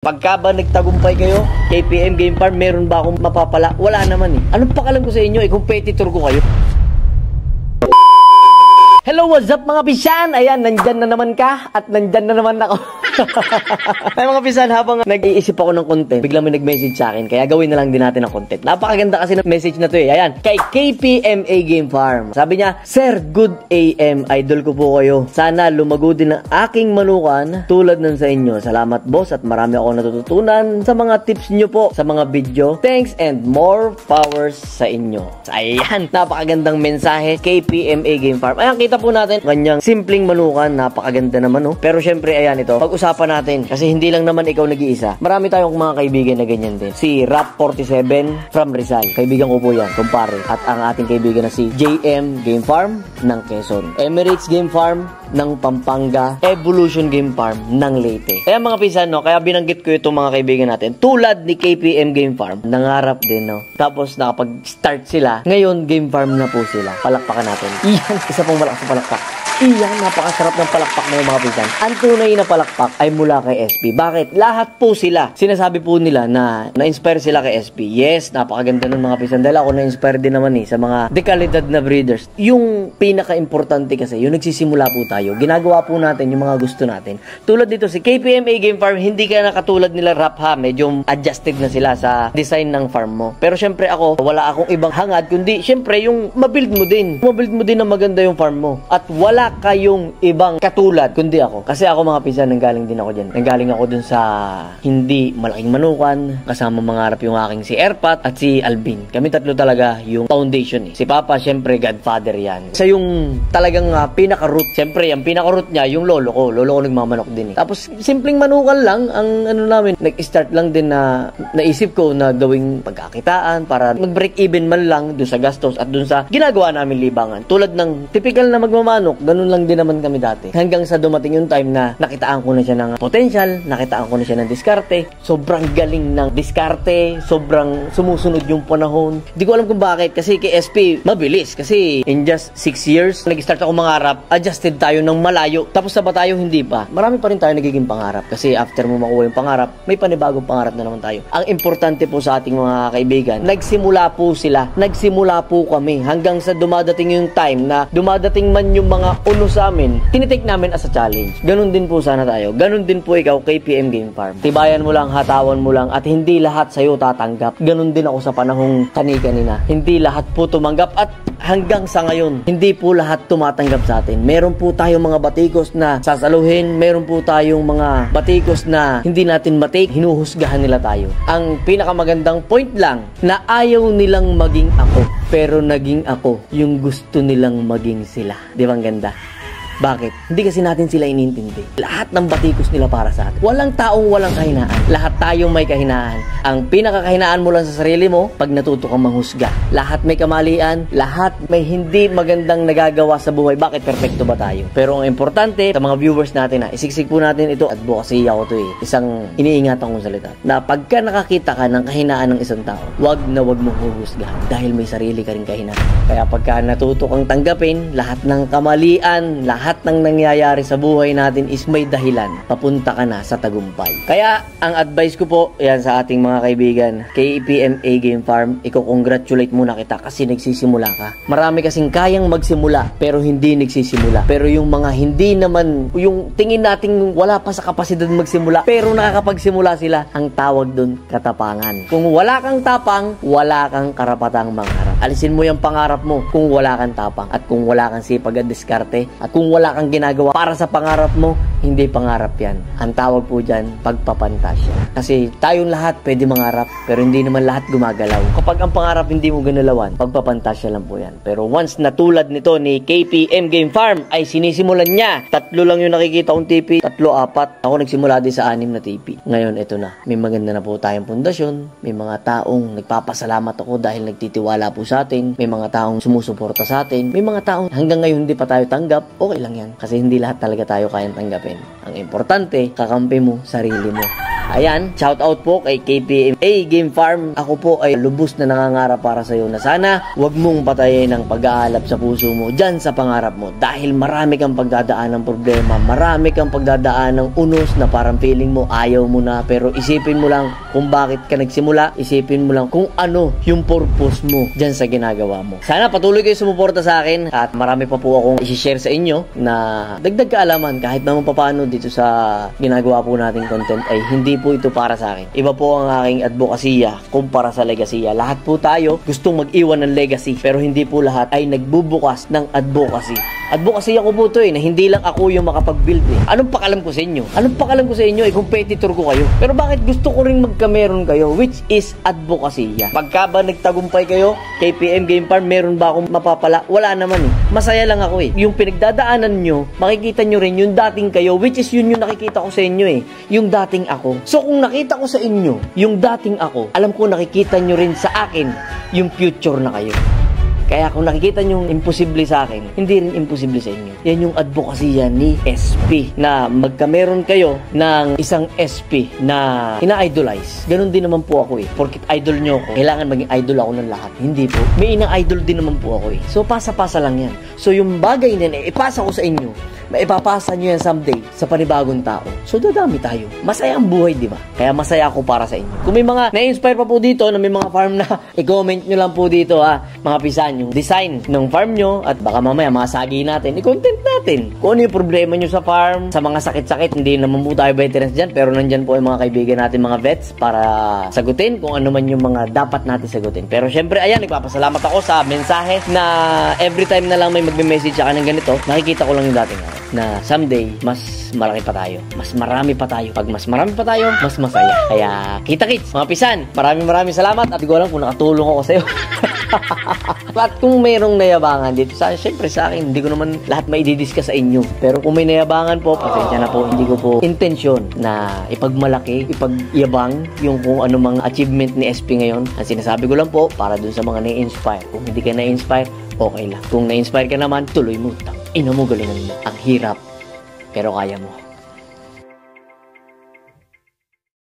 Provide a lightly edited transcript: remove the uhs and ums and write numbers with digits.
Pagka ba nagtagumpay kayo, KPM Game Farm, meron ba akong mapapala? Wala naman eh. Anong pakalam ko sa inyo? Competitor ko kayo. Hello, what's up mga pisan? Ayan, nandyan na naman ka at nandyan na naman ako. Ay mga pisan, habang nag-iisip ako ng content, biglang may nag-message sa akin, kaya gawin na lang din natin ang content. Napakaganda kasi ng message na to eh. Ayan, kay KPMA Game Farm. Sabi niya, Sir, good AM, idol ko po kayo. Sana lumago din ang aking manukan tulad ng sa inyo. Salamat boss at marami ako natututunan sa mga tips nyo po sa mga video. Thanks and more powers sa inyo. Ayan, napakagandang mensahe, KPMA Game Farm. Ayan, kita po natin kanyang simpleng manukan, napakaganda naman oh. Pero syempre ayan ito, pag-usapan natin kasi hindi lang naman ikaw nag-iisa. Marami tayong mga kaibigan na ganyan din. Si Rap47 from Rizal, kaibigan ko po yan, kumpare. At ang ating kaibigan na si JM Game Farm ng Quezon, Emirates Game Farm ng Pampanga, Evolution Game Farm ng Leyte. Kaya mga pisan no, kaya binanggit ko itong mga kaibigan natin. Tulad ni KPM Game Farm, nangarap din no. Tapos nakapag-start sila, ngayon Game Farm na po sila. Palakpakan natin. Iyan, isa pong malakas na palakpak. Iyan, napakasarap ng palakpak na yung mga pisan. Ang tunay na palakpak ay mula kay SP. Bakit? Lahat po sila, sinasabi po nila na na-inspire sila kay SP. Yes, napakaganda ng mga pisan. Dahil ako na-inspire din naman eh sa mga dekalidad na breeders. Yung pinaka-importante kasi, yung nagsisimula po tayo. Ginagawa po natin yung mga gusto natin. Tulad dito, si KPMA Game Farm, hindi ka nakatulad nila Rap ha. Medyo adjusted na sila sa design ng farm mo. Pero syempre ako, wala akong ibang hangad, kundi syempre yung mabuild mo din. Mabuild mo din na maganda yung farm mo. At wala kayong ibang katulad kundi ako. Kasi ako mga pisan, nanggaling din ako dyan. Nanggaling ako dun sa hindi malaking manukan. Kasama mangarap yung aking si Erpat at si Alvin. Kami tatlo talaga yung foundation eh. Si Papa, syempre godfather yan. Sa yung talagang pinaka-root. Syempre, ang pinaka-root niya, yung lolo ko. Lolo ko nagmamanok din eh. Tapos, simpleng manukan lang ang ano namin. Nag-start lang din na naisip ko na gawing pagkakitaan para mag-break even man lang dun sa gastos at dun sa ginagawa namin libangan. Tulad ng typical na magmamanok, ganun lang din naman kami dati. Hanggang sa dumating yung time na nakitaan ko na siya ng potential, nakitaan ko na siya ng diskarte. Sobrang galing ng diskarte, sobrang sumusunod yung panahon. Hindi ko alam kung bakit, kasi kay SP, mabilis. Kasi in just 6 years, nag-start ako mangarap, adjusted tayo ng malayo. Tapos sa ba tayo, hindi pa. Marami pa rin tayo nagiging pangarap. Kasi after mo makuha yung pangarap, may panibagong pangarap na naman tayo. Ang importante po sa ating mga kaibigan, nagsimula po sila. Nagsimula po kami. Hanggang sa dumadating yung time na dumadating man yung mga uno sa amin, tinitake namin as a challenge. Ganun din po sana tayo. Ganun din po ikaw, KPM Game Farm. Tibayan mo lang, hatawan mo lang, at hindi lahat sa'yo tatanggap. Ganun din ako sa panahong kani-kanina. Hindi lahat po tumanggap at hanggang sa ngayon, hindi po lahat tumatanggap sa atin. Meron po tayong mga batikos na sasaluhin, meron po tayong mga batikos na hindi natin matake, hinuhusgahan nila tayo. Ang pinakamagandang point lang, na ayaw nilang maging ako, pero naging ako yung gusto nilang maging sila. Di ba ang ganda? Bakit? Hindi kasi natin sila inintindi. Lahat ng batikos nila para sa atin. Walang taong walang kahinaan. Lahat tayong may kahinaan. Ang pinakakahinaan mo lang sa sarili mo, pag natuto kang manghusga. Lahat may kamalian, lahat may hindi magandang nagagawa sa buhay. Bakit? Perfecto ba tayo? Pero ang importante, sa mga viewers natin isiksik po natin ito, advocacy ako to eh. Isang iniingatan kong salita. Na pagka nakakita ka ng kahinaan ng isang tao, wag na wag mong huhusgahan. Dahil may sarili ka rin kahinaan. Kaya pagka natuto kang tanggapin, lahat ng kamalian, lahat ng nangyayari sa buhay natin is may dahilan. Papunta ka na sa tagumpay. Kaya, ang advice ko po, yan sa ating mga kaibigan, KPMA Game Farm, iko-congratulate muna kita kasi nagsisimula ka. Marami kasing kayang magsimula, pero hindi nagsisimula. Pero yung mga hindi naman, yung tingin nating wala pa sa kapasidad magsimula, pero nakakapagsimula sila, ang tawag dun, katapangan. Kung wala kang tapang, wala kang karapatang mangarap. Alisin mo yung pangarap mo kung wala kang tapang at kung wala kang sipag at diskarte at kung wala kang ginagawa para sa pangarap mo, hindi pangarap yan. Ang tawag po dyan, pagpapantasya. Kasi tayong lahat pwede mangarap, pero hindi naman lahat gumagalaw. Kapag ang pangarap hindi mo ginalawan, pagpapantasya lang po yan. Pero once na tulad nito ni KPM Game Farm ay sinisimulan niya, 3 lang yung nakikita kong TP, 3, 4. Ako nagsimula din sa 6 na TP. Ngayon, ito na. May maganda na po tayong pundasyon. May mga taong nagpapasalamat ako dahil nagtitiwala po sa atin. May mga taong sumusuporta sa atin. May mga taong hanggang ngayon hindi pa tayo tanggap. Okay lang yan. Kasi hindi lahat talaga tayo kayang tanggapin. Ang importante, kakampi mo sarili mo. ayan, shout out po kay KPMA Game Farm. Ako po ay lubos na nangangarap para sa iyo na sana wag mong patayin ang pag-aalab sa puso mo dyan sa pangarap mo. Dahil marami kang pagdadaan ng problema, marami kang pagdadaan ng unos na parang feeling mo ayaw mo na. Pero isipin mo lang kung bakit ka nagsimula, isipin mo lang kung ano yung purpose mo dyan sa ginagawa mo. Sana patuloy kayo sumuporta sa akin at marami pa po akong i-share sa inyo na dagdag kaalaman kahit naman papaano dito sa ginagawa po nating content ay hindi po ito para sa akin. Iba po ang aking advokasya kumpara sa legasya. Lahat po tayo gustong mag-iwan ng legacy pero hindi po lahat ay nagbubukas ng advocacy. Advocacy ako po ito na hindi lang ako yung makapag-build Anong pakalam ko sa inyo? Anong pakalam ko sa inyo? Competitor ko kayo. Pero bakit gusto ko rin magkameron kayo? Which is advocacy. Pagka ba nagtagumpay kayo, KPM Game Farm, meron ba akong mapapala? Wala naman Masaya lang ako Yung pinagdadaanan nyo, makikita nyo rin yung dating kayo, which is yun yung nakikita ko sa inyo Yung dating ako. So kung nakita ko sa inyo, yung dating ako, alam ko nakikita nyo rin sa akin yung future na kayo. Kaya kung nakikita nyo imposible sa akin, hindi rin imposible sa inyo. Yan yung advokasya ni SP na magkameron kayo ng isang SP na ina-idolize. Ganon din naman po ako Porkit idol nyo ako, kailangan maging idol ako ng lahat. Hindi po. May ina-idol din naman po ako So pasa-pasa lang yan. So yung bagay na ipasa ko sa inyo, maipapasa nyo yan someday sa panibagong tao. So dadami tayo. Masaya ang buhay, di ba? Kaya masaya ako para sa inyo. Kung may mga na-inspire pa po dito na may mga farm na, i-comment nyo lang po dito mga pisan, yung design ng farm nyo at baka mamaya masagi natin, i-content natin. Kung ano yung problema nyo sa farm, sa mga sakit-sakit, hindi naman po tayo veterans dyan, pero nandyan po yung mga kaibigan natin, mga vets, para sagutin kung ano man yung mga dapat natin sagutin. Pero syempre, ayan, nagpapasalamat ako sa mensahe na every time na lang may magme-message sa ng ganito, nakikita ko lang yung dating na someday, mas malaki pa tayo. Mas marami pa tayo. Pag mas marami pa tayo, mas masaya. Kaya, kita-kits, mga pisan, maraming salamat at di ko alam kung nakatulong ako sa'yo. At kung mayroong nayabangan dito syempre sa akin, hindi ko naman lahat maididiscuss sa inyo. Pero kung may nayabangan po, pasensya na po, hindi ko po intensyon na ipagmalaki, ipagyabang yung kung ano mga achievement ni SP ngayon. Ang sinasabi ko lang po, para dun sa mga na-inspire. Kung hindi ka na-inspire, okay lang. Kung na-inspire ka naman, tuloy mo. Ina mo, galingan mo. Ang hirap, pero kaya mo.